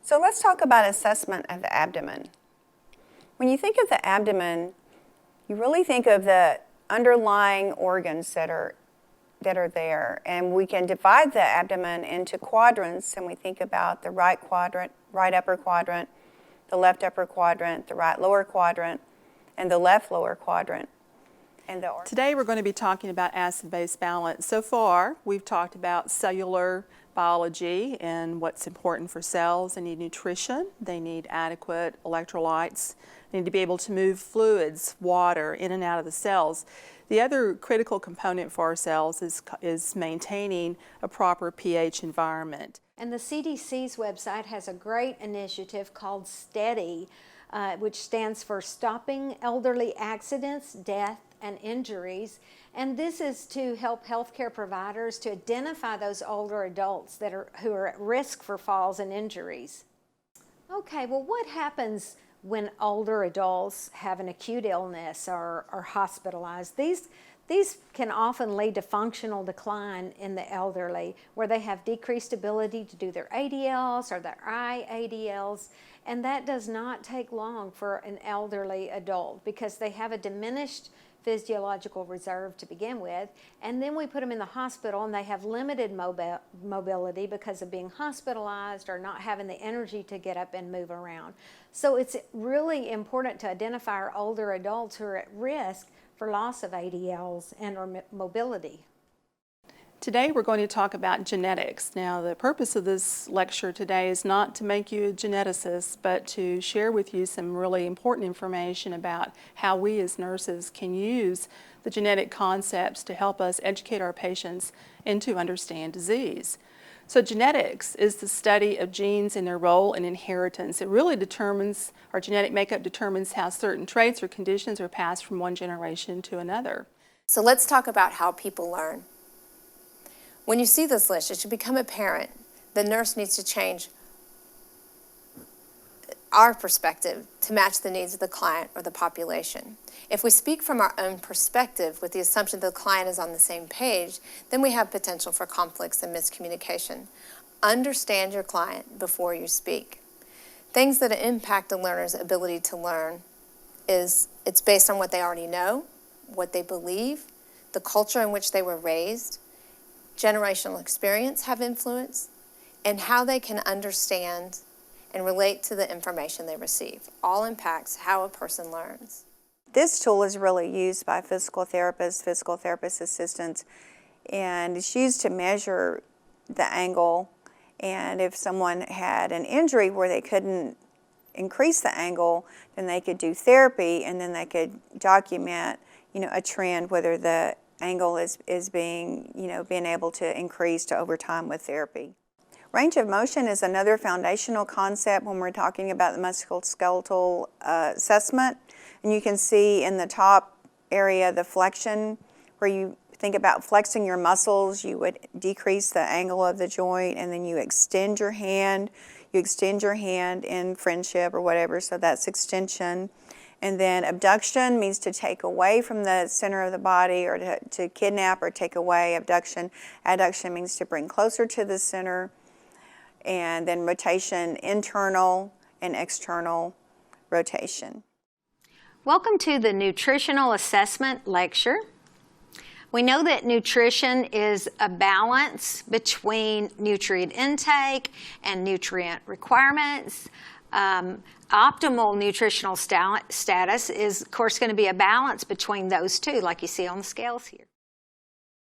So let's talk about assessment of the abdomen. When you think of the abdomen, you really think of the underlying organs that are there, and we can divide the abdomen into quadrants, and we think about the right quadrant, right upper quadrant, the left upper quadrant, the right lower quadrant, and the left lower quadrant. Today we're going to be talking about acid-base balance. So far we've talked about cellular biology and what's important for cells. They need nutrition, they need adequate electrolytes, they need to be able to move fluids, water, in and out of the cells. The other critical component for our cells is maintaining a proper pH environment. And the CDC's website has a great initiative called STEADY, which stands for Stopping Elderly Accidents, Death, and Injuries. And this is to help healthcare providers to identify those older adults who are at risk for falls and injuries. Okay, well, what happens when older adults have an acute illness or are hospitalized? These can often lead to functional decline in the elderly, where they have decreased ability to do their ADLs or their IADLs, and that does not take long for an elderly adult because they have a diminished physiological reserve to begin with, and then we put them in the hospital and they have limited mobility because of being hospitalized or not having the energy to get up and move around. So it's really important to identify our older adults who are at risk for loss of ADLs and or mobility. Today we're going to talk about genetics. Now, the purpose of this lecture today is not to make you a geneticist, but to share with you some really important information about how we as nurses can use the genetic concepts to help us educate our patients and to understand disease. So genetics is the study of genes and their role in inheritance. It really determines, our genetic makeup determines how certain traits or conditions are passed from one generation to another. So let's talk about how people learn. When you see this list, it should become apparent the nurse needs to change our perspective to match the needs of the client or the population. If we speak from our own perspective with the assumption that the client is on the same page, then we have potential for conflicts and miscommunication. Understand your client before you speak. Things that impact a learner's ability to learn it's based on what they already know, what they believe, the culture in which they were raised, generational experience have influence, and how they can understand and relate to the information they receive. All impacts how a person learns. This tool is really used by physical therapists, physical therapist assistants, and it's used to measure the angle. And if someone had an injury where they couldn't increase the angle, then they could do therapy, and then they could document, a trend, whether the angle is being able to increase over time with therapy. Range of motion is another foundational concept when we're talking about the musculoskeletal assessment. And you can see in the top area the flexion, where you think about flexing your muscles, you would decrease the angle of the joint, and then you extend your hand. You extend your hand in friendship or whatever, so that's extension. And then abduction means to take away from the center of the body, or to kidnap or take away. Abduction. Adduction means to bring closer to the center. And then rotation, internal and external rotation. Welcome to the Nutritional Assessment Lecture. We know that nutrition is a balance between nutrient intake and nutrient requirements. Optimal nutritional status is, of course, going to be a balance between those two, like you see on the scales here.